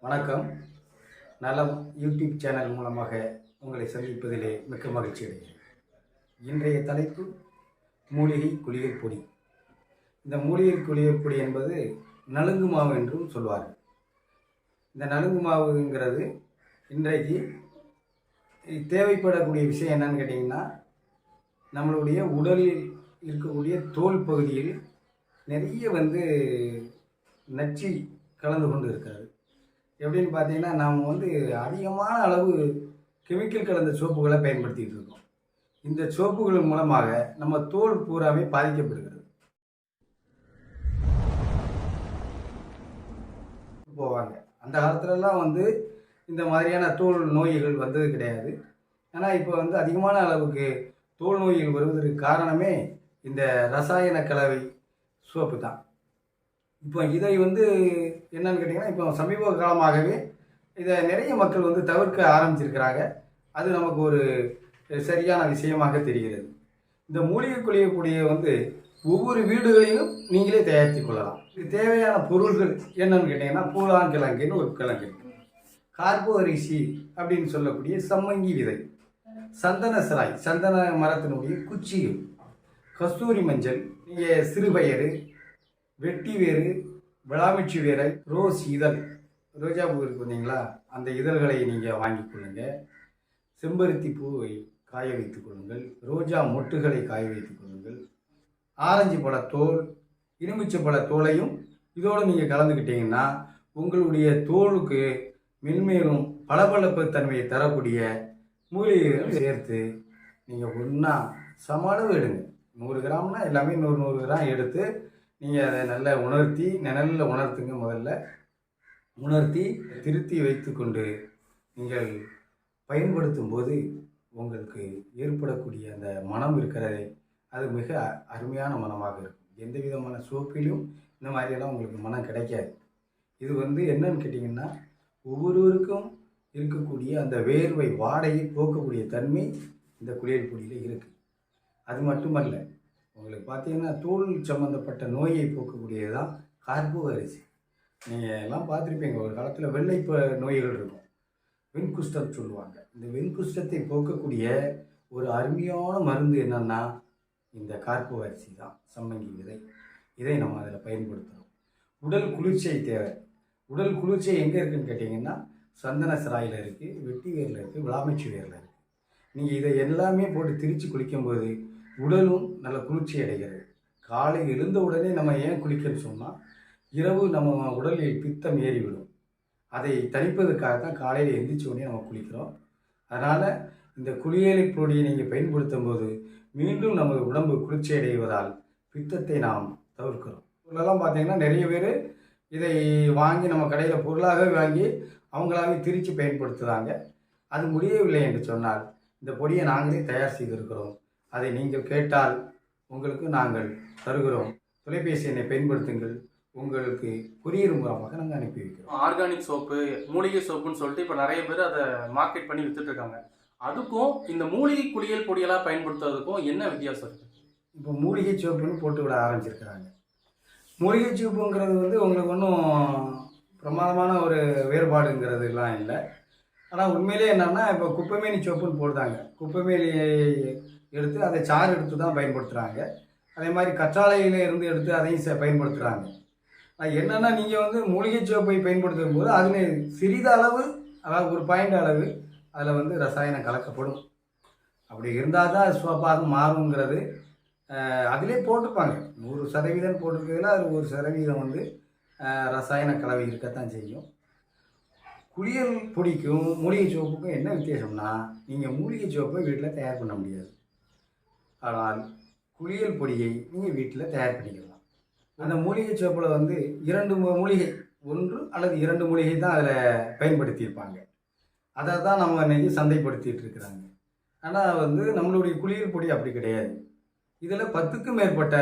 வணக்கம். நலம் YouTube channel மூலமாக உங்களை சந்திப்பதிலே மிக்க மகிழ்ச்சி அடைகிறேன். இன்றைய தலைப்பு மூலிகை குளியல் பொடி. இந்த மூலிகை குளியல் பொடி என்பது நலுங்கு மாவு என்றும் சொல்வார்கள். இந்த நலுங்கு மாவுங்கிறது இன்றைக்கு தேவைப்படக்கூடிய விஷயம் என்னன்னு கேட்டிங்கன்னா, நம்மளுடைய உடலில் இருக்கக்கூடிய தோல் பகுதியில் நிறைய நச்சு கலந்து கொண்டு இருக்காது. எப்படின்னு பார்த்தீங்கன்னா, நாம் அதிகமான அளவு கெமிக்கல் கலந்த சோப்புகளை பயன்படுத்திகிட்டு இருக்கோம். இந்த சோப்புகள் மூலமாக நம்ம தோல் பூராவே பாதிக்கப்படுகிறது. போவாங்க அந்த காலத்துலலாம் இந்த மாதிரியான தோல் நோய்கள் வந்தது கிடையாது. ஆனால் இப்போ அதிகமான அளவுக்கு தோல் நோய்கள் வருவதற்கு காரணமே இந்த ரசாயன கலவை சோப்பு தான். இப்போ இதை என்னன்னு கேட்டிங்கன்னா, இப்போ சமீப காலமாகவே இதை நிறைய மக்கள் தவிர்க்க ஆரம்பிச்சிருக்கிறாங்க. அது நமக்கு ஒரு சரியான விஷயமாக தெரிகிறது. இந்த மூலிகை குளியக்கூடிய ஒவ்வொரு வீடுகளிலும் நீங்களே தயாரித்து கொள்ளலாம். இது தேவையான பொருள்கள் என்னன்னு கேட்டிங்கன்னா, பூலாங்கிழங்குன்னு ஒரு கிழங்கு, கார்போ அரிசி அப்படின்னு சொல்லக்கூடிய சம்மங்கி விதை, சந்தன சிராய், சந்தன மரத்தினுடைய குச்சிகள், கஸ்தூரி மஞ்சள், நீங்கள் சிறுபயறு, வெட்டி வேறு, விளாமிச்சி வேரை, ரோஸ் இதழ், ரோஜா பூ இருக்கு பார்த்தீங்களா, அந்த இதழ்களை நீங்கள் வாங்கி கொள்ளுங்கள். செம்பருத்தி பூவை காய வைத்துக் கொள்ளுங்கள். ரோஜா மொட்டுகளை காய வைத்துக் கொள்ளுங்கள். ஆரஞ்சு பழத்தோல், எலுமிச்சை பழத்தோலையும் இதோடு நீங்கள் கலந்துக்கிட்டீங்கன்னா உங்களுடைய தோலுக்கு மென்மேலும் பளபளப்பு தன்மையை தரக்கூடிய மூலிகைகள் சேர்த்து நீங்கள் ஒன்றா சமளவு எடுங்க. 100 கிராம்னா எல்லாமே 100 கிராம் எடுத்து நீங்கள் அதை நல்லா உணர்த்தி, நிழலில் உணர்த்துங்க. முதல்ல உணர்த்தி திருத்தி வைத்து கொண்டு நீங்கள் பயன்படுத்தும் போது உங்களுக்கு ஏற்படக்கூடிய அந்த மனம் இருக்கிறதே, அது மிக அருமையான மனமாக இருக்கும். எந்த விதமான சோப்பிலும் இந்த மாதிரியெல்லாம் உங்களுக்கு மனம் கிடைக்காது. இது என்னன்னு கேட்டிங்கன்னா, ஒவ்வொருவருக்கும் இருக்கக்கூடிய அந்த வேர்வை வாடையை போக்கக்கூடிய தன்மை இந்த குளியல் பொடியில் இருக்குது. அது மட்டுமல்ல, உங்களுக்கு பார்த்தீங்கன்னா தோல் சம்மந்தப்பட்ட நோயை போக்கக்கூடியது தான் கார்போ அரிசி. நீங்கள் எல்லாம் பார்த்துருப்பீங்க, ஒரு காலத்தில் வெள்ளை நோய்கள் இருக்கும், வெண்குஷ்டம் சொல்லுவாங்க. இந்த வெண்குஷ்டத்தை போக்கக்கூடிய ஒரு அருமையான மருந்து என்னன்னா இந்த கார்போ அரிசி தான், சம்மங்கி விதை. இதை நம்ம அதில் பயன்படுத்துகிறோம். உடல் குளிர்ச்சியை தேவை. உடல் குளிர்ச்சி எங்கே இருக்குதுன்னு கேட்டிங்கன்னா, சந்தன சிராயில் இருக்குது, வெட்டி வேரில் இருக்குது, விளாமிச்சி வேரில் இருக்குது. நீங்கள் இதை எல்லாமே போட்டு திரித்து குளிக்கும்போது உடலும் நல்ல குளிர்ச்சி அடைகிறது. காலை எழுந்த உடனே நம்ம ஏன் குளிக்கணும்னு சொன்னால், இரவு நம்ம உடலில் பித்தம் ஏறிவிடும். அதை தணிப்பதற்காக தான் காலையில் எழுந்திரிச்ச உடனே நம்ம குளிக்கிறோம். அதனால் இந்த குளியலை பொடியை நீங்கள் பயன்படுத்தும் போது மீண்டும் நமது உடம்பு குளிர்ச்சி அடைவதால் பித்தத்தை நாம் தவிர்க்கிறோம். இதெல்லாம் பார்த்தீங்கன்னா நிறைய பேர் இதை வாங்கி நம்ம கடையில் பொருளாகவே வாங்கி அவங்களாவே திரித்து பயன்படுத்துகிறாங்க. அது முடியவில்லை என்று சொன்னால் இந்த பொடியை நாங்களே தயார் செய்திருக்கிறோம். அதை நீங்கள் கேட்டால் உங்களுக்கு நாங்கள் தருகிறோம். தொலைபேசி எண்ணை பயன்படுத்துங்கள். உங்களுக்கு கொரியர் மூலமாக நாங்கள் அனுப்பி வைக்கிறோம். ஆர்கானிக் சோப்பு, மூலிகை சோப்புன்னு சொல்லிட்டு இப்போ நிறைய பேர் அதை மார்க்கெட் பண்ணி வித்துட்டு இருக்காங்க. அதுக்கும் இந்த மூலிகை குளியல் பொடியெல்லாம் பயன்படுத்துறதுக்கும் என்ன வித்தியாசம் இருக்குது? இப்போ மூலிகை சோப்புன்னு போட்டு விட ஆரம்பிச்சிருக்கிறாங்க. மூலிகை சோப்புங்கிறது உங்களுக்கு ஒன்றும் பிரமாதமான ஒரு வேறுபாடுங்கிறதுலாம் இல்லை. ஆனால் உண்மையிலே என்னன்னா, இப்போ குப்பைமேனி சோப்புன்னு போடுறாங்க. குப்பைமேனியை எடுத்து அதை சாறு எடுத்து தான் பயன்படுத்துகிறாங்க. அதே மாதிரி கற்றாழையில இருந்து எடுத்து அதையும் பயன்படுத்துகிறாங்க. என்னென்னா, நீங்கள் மூலிகை சோப்பை பயன்படுத்தும் போது அதில் சிறிதளவு, அதாவது ஒரு பாயிண்ட் அளவு அதில் ரசாயனம் கலக்கப்படும். அப்படி இருந்தால் தான் சோப்பாக மாறுங்கிறது அதிலே போட்டுப்பாங்க. 100% போட்டிருக்கிறதுல அது 1% ரசாயன கலவை இருக்கத்தான் செய்யும். குளியல் பொடிக்கும் மூலிகை சோப்புக்கும் என்ன வித்தியாசம்னா, நீங்கள் மூலிகை சோப்பை வீட்டில் தயார் பண்ண முடியாது. ஆனால் குளியல் பொடியை நீங்கள் வீட்டில் தயார் பண்ணிக்கலாம். அந்த மூலிகை சோப்பில் 2 மூலிகை, 1 அல்லது 2 மூலிகை தான் அதில் பயன்படுத்தியிருப்பாங்க. அதை தான் நம்ம இன்றைக்கி சந்தைப்படுத்திகிட்டு இருக்கிறாங்க. ஆனால் நம்மளுடைய குளியல் பொடி அப்படி கிடையாது. இதில் 10க்கும் மேற்பட்ட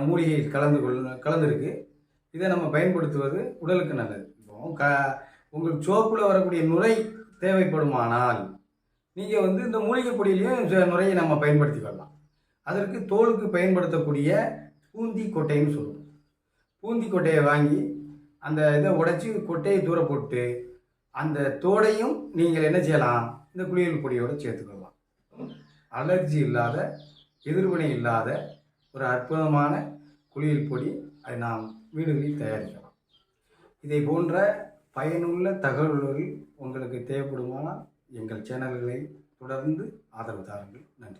மூலிகை கலந்துருக்கு. இதை நம்ம பயன்படுத்துவது உடலுக்கு நல்லது. இப்போ உங்களுக்கு சோப்பில் வரக்கூடிய நுரை தேவைப்படுமானால் நீங்கள் இந்த மூலிகை பொடியிலையும் நுரையை நம்ம பயன்படுத்தி கொள்ளலாம். அதற்கு தோலுக்கு பயன்படுத்தக்கூடிய பூந்தி கொட்டைன்னு சொல்லுவோம். பூந்தி கொட்டையை வாங்கி அந்த இதை உடைச்சி கொட்டையை தூர போட்டு அந்த தோடையும் நீங்கள் என்ன செய்யலாம், இந்த குளியல் பொடியோடு சேர்த்துக்கலாம். அலர்ஜி இல்லாத, எதிர்வினை இல்லாத ஒரு அற்புதமான குளியல் பொடி. அதை நாம் வீடுகளில் தயாரிக்கலாம். இதை போன்ற பயனுள்ள தகவல்கள் உங்களுக்கு தேவைப்படுமானால் எங்கள் சேனல்களை தொடர்ந்து ஆதரவு தாருங்கள். நன்றி.